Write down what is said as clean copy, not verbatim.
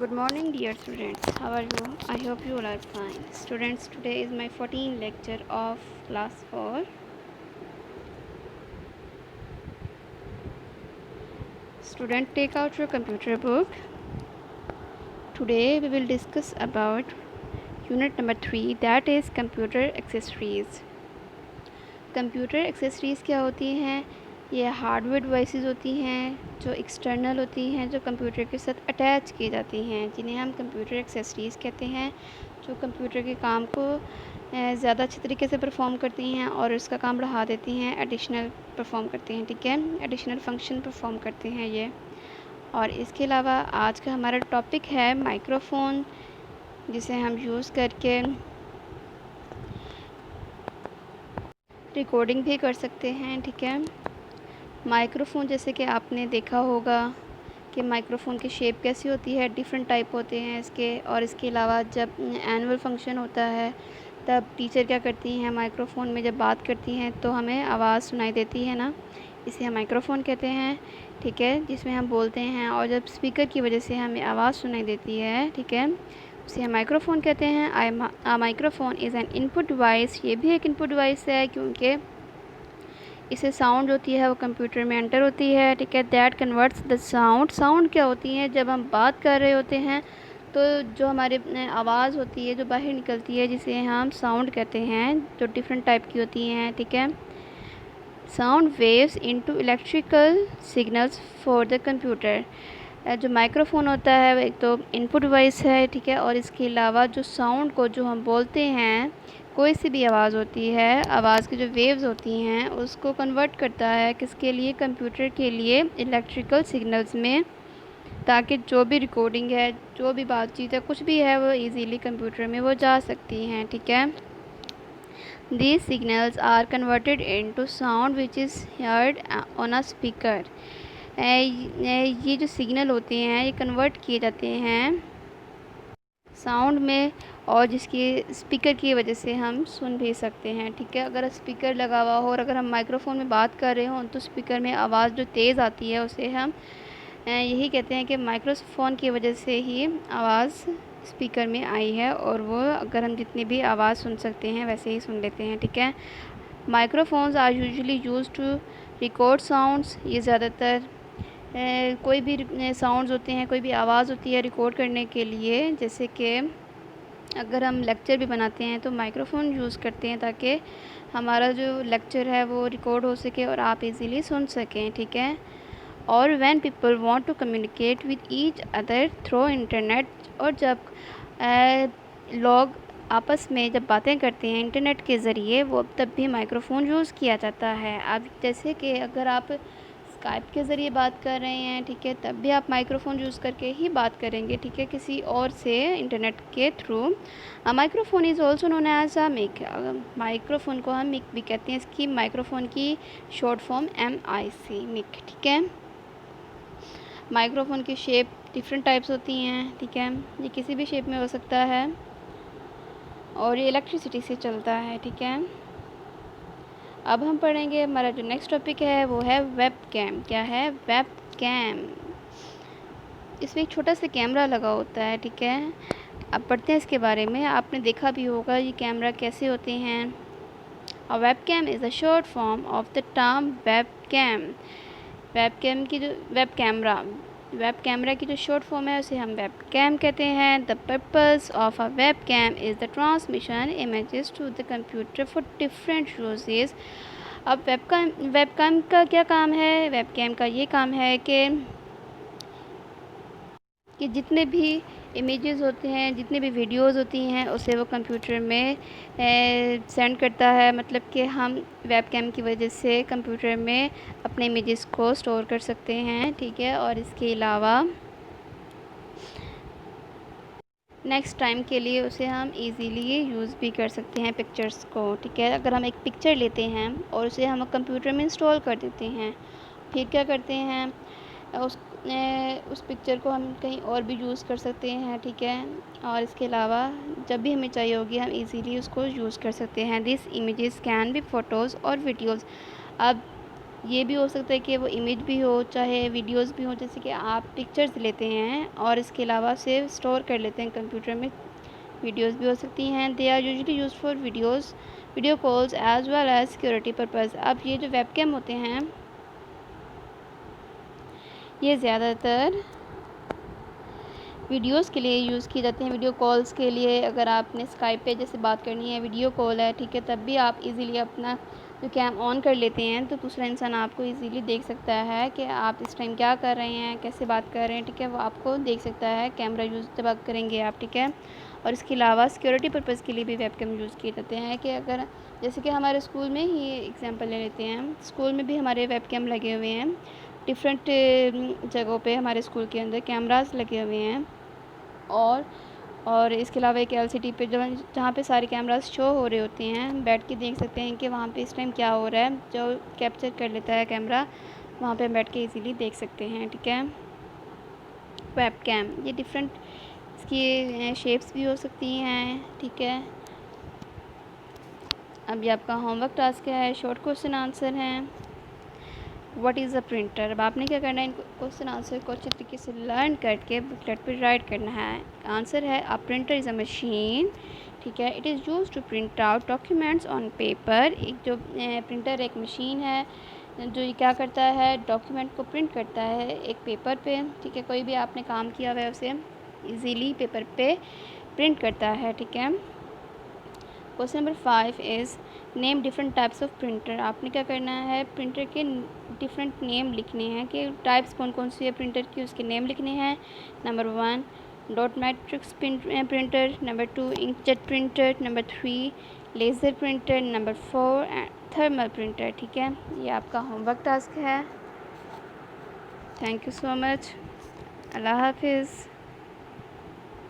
Good morning, dear students. How are you? I hope you all are fine. Students, today is my 14th lecture of class 4. Student, take out your computer book. Today we will discuss about unit number 3, that is computer accessories. Computer accessories क्या होती हैं? ये hardware devices होती हैं जो external होती हैं, जो कंप्यूटर के साथ अटैच की जाती हैं, जिन्हें हम कंप्यूटर एक्सेसरीज़ कहते हैं, जो कंप्यूटर के काम को ज़्यादा अच्छे तरीके से परफॉर्म करती हैं और उसका काम बढ़ा देती हैं, एडिशनल परफॉर्म करती हैं, ठीक है, एडिशनल फंक्शन परफॉर्म करते हैं ये। और इसके अलावा आज का हमारा टॉपिक है माइक्रोफोन, जिसे हम यूज़ करके रिकॉर्डिंग भी कर सकते हैं, ठीक है। माइक्रोफ़ोन जैसे कि आपने देखा होगा कि माइक्रोफ़ोन की शेप कैसी होती है, डिफरेंट टाइप होते हैं इसके। और इसके अलावा जब एनुअल फंक्शन होता है तब टीचर क्या करती हैं, माइक्रोफ़ोन में जब बात करती हैं तो हमें आवाज़ सुनाई देती है ना, इसे हम माइक्रोफ़ोन कहते हैं, ठीक है, जिसमें हम बोलते हैं। और जब स्पीकर की वजह से हमें आवाज़ सुनाई देती है, ठीक है, उसे हम माइक्रोफ़ोन कहते हैं। Microphone is an input device, ये भी एक इनपुट डिवाइस है क्योंकि इसे साउंड होती है वो कंप्यूटर में एंटर होती है, ठीक है। दैट कन्वर्ट्स द साउंड क्या होती है, जब हम बात कर रहे होते हैं तो जो हमारे आवाज़ होती है जो बाहर निकलती है, जिसे हम साउंड कहते हैं, जो डिफरेंट टाइप की होती हैं, ठीक है। Sound waves into electrical signals for the computer. जो माइक्रोफोन होता है वो एक तो इनपुट डिवाइस है, ठीक है, और इसके अलावा जो साउंड को जो हम बोलते हैं, कोई सी भी आवाज़ होती है, आवाज़ की जो वेव्स होती हैं उसको कन्वर्ट करता है किसके लिए, कंप्यूटर के लिए, इलेक्ट्रिकल सिग्नल्स में, ताकि जो भी रिकॉर्डिंग है, जो भी बातचीत है, कुछ भी है, वो इजीली कंप्यूटर में वो जा सकती हैं, ठीक है। These signals are converted into sound which is heard on a speaker. ये जो सिग्नल होते हैं ये कन्वर्ट किए जाते हैं साउंड में, और जिसकी स्पीकर की वजह से हम सुन भी सकते हैं, ठीक है। अगर स्पीकर लगा हुआ हो और अगर हम माइक्रोफोन में बात कर रहे हों तो स्पीकर में आवाज़ जो तेज़ आती है उसे हम यही कहते हैं कि माइक्रोफोन की वजह से ही आवाज़ स्पीकर में आई है, और वो अगर हम जितनी भी आवाज़ सुन सकते हैं वैसे ही सुन लेते हैं, ठीक है। Microphones are usually used to record sounds, ये ज़्यादातर कोई भी साउंड्स होते हैं, कोई भी आवाज़ होती है रिकॉर्ड करने के लिए। जैसे कि अगर हम लेक्चर भी बनाते हैं तो माइक्रोफोन यूज़ करते हैं ताकि हमारा जो लेक्चर है वो रिकॉर्ड हो सके और आप इजीली सुन सकें, ठीक है। और when people want to communicate with each other through internet, और जब लोग आपस में जब बातें करते हैं इंटरनेट के ज़रिए, वो तब भी माइक्रोफ़ोन यूज़ किया जाता है। अब जैसे कि अगर आप स्काइप के ज़रिए बात कर रहे हैं, ठीक है, तब भी आप माइक्रोफ़ोन यूज़ करके ही बात करेंगे, ठीक है, किसी और से इंटरनेट के थ्रू। Microphone is also known as a mic. Microphone को हम मिक भी कहते हैं, इसकी माइक्रोफ़ोन की शॉर्ट फॉर्म MIC, मिक, ठीक है। माइक्रोफ़ोन की शेप डिफरेंट टाइप्स होती हैं, ठीक है, ये किसी भी शेप में हो सकता है और ये इलेक्ट्रिसिटी से चलता है, ठीक है। अब हम पढ़ेंगे, हमारा जो नेक्स्ट टॉपिक है वो है वेब कैम। क्या है? Web cam. इसमें एक छोटा सा कैमरा लगा होता है, ठीक है। अब पढ़ते हैं इसके बारे में। आपने देखा भी होगा ये कैमरा कैसे होते हैं। A web cam is a short form of the term web cam. Web camera की जो शॉर्ट फॉर्म है उसे हम वेब कैम कहते हैं। The purpose of a web cam is the transmission images to the computer for different uses. अब web cam का क्या काम है? वेब कैम का ये काम है कि जितने भी इमेजेस होते हैं, जितनी भी वीडियोस होती हैं, उसे वो कंप्यूटर में सेंड करता है। मतलब कि हम वेब कैम की वजह से कंप्यूटर में अपने इमेजेस को स्टोर कर सकते हैं, ठीक है। और इसके अलावा नेक्स्ट टाइम के लिए उसे हम इजीली यूज़ भी कर सकते हैं पिक्चर्स को, ठीक है। अगर हम एक पिक्चर लेते हैं और उसे हम कंप्यूटर में इंस्टॉल कर देते हैं, फिर क्या करते हैं, उस पिक्चर को हम कहीं और भी यूज़ कर सकते हैं, ठीक है। और इसके अलावा जब भी हमें चाहिए होगी हम इजीली उसको यूज़ कर सकते हैं। This images can be photos और वीडियोज़। अब ये भी हो सकता है कि वो इमेज भी हो, चाहे वीडियोस भी हो, जैसे कि आप पिक्चर्स लेते हैं और इसके अलावा सेव स्टोर कर लेते हैं कंप्यूटर में। वीडियोस भी हो सकती हैं। They are usually used for video calls as well as security purpose. अब ये जो वेबकैम होते हैं ये ज़्यादातर वीडियोस के लिए यूज़ किए जाते हैं, वीडियो कॉल्स के लिए। अगर आपने स्काइप पे जैसे बात करनी है, वीडियो कॉल है, ठीक है, तब भी आप इजीली अपना जो कैम ऑन कर लेते हैं तो दूसरा इंसान आपको इजीली देख सकता है कि आप इस टाइम क्या कर रहे हैं, कैसे बात कर रहे हैं, ठीक है, वो आपको देख सकता है कैमरा यूज़ जब आप करेंगे आप, ठीक है। और इसके अलावा सिक्योरिटी पर्पज़ के लिए भी वेबकैम यूज़ किए जाते हैं कि अगर जैसे कि हमारे स्कूल में ही एग्जांपल ले लेते हैं, स्कूल में भी हमारे वेबकैम लगे हुए हैं। डिफरेंट जगहों पे हमारे स्कूल के अंदर कैमरास लगे हुए हैं। और इसके अलावा एक एलसीडी पे जहाँ पे सारे कैमरास शो हो रहे होते हैं, बैठ के देख सकते हैं कि वहाँ पे इस टाइम क्या हो रहा है। जो कैप्चर कर लेता है कैमरा, वहाँ पे बैठ के इजीली देख सकते हैं, ठीक है। वेबकैम ये डिफरेंट इसकी शेप्स भी हो सकती हैं, ठीक है। अब ये आपका होमवर्क टास्क है, शॉर्ट क्वेश्चन आंसर हैं। What is a printer? अब आपने क्या करना है, इनको क्वेश्चन आंसर को अच्छे तरीके से लर्न करके बुकलेट पे राइट करना है। आंसर है a printer is a machine, ठीक है, it is use to print out documents on paper. एक जो प्रिंटर एक मशीन है जो ये क्या करता है, डॉक्यूमेंट को प्रिंट करता है एक पेपर पे, ठीक है। कोई भी आपने काम किया हुआ है उसे इजीली पेपर पे प्रिंट करता है, ठीक है। Question number 5 is name different types of printer. आपने क्या करना है, प्रिंटर के डिफरेंट नेम लिखने हैं कि टाइप्स कौन कौन सी है प्रिंटर की, उसके नेम लिखने हैं। Number 1 dot matrix printer, number 2 inkjet printer, number 3 laser printer, number 4 thermal printer, ठीक है। ये आपका होमवर्क टास्क है। Thank you so much. अल्लाह हाफिज़।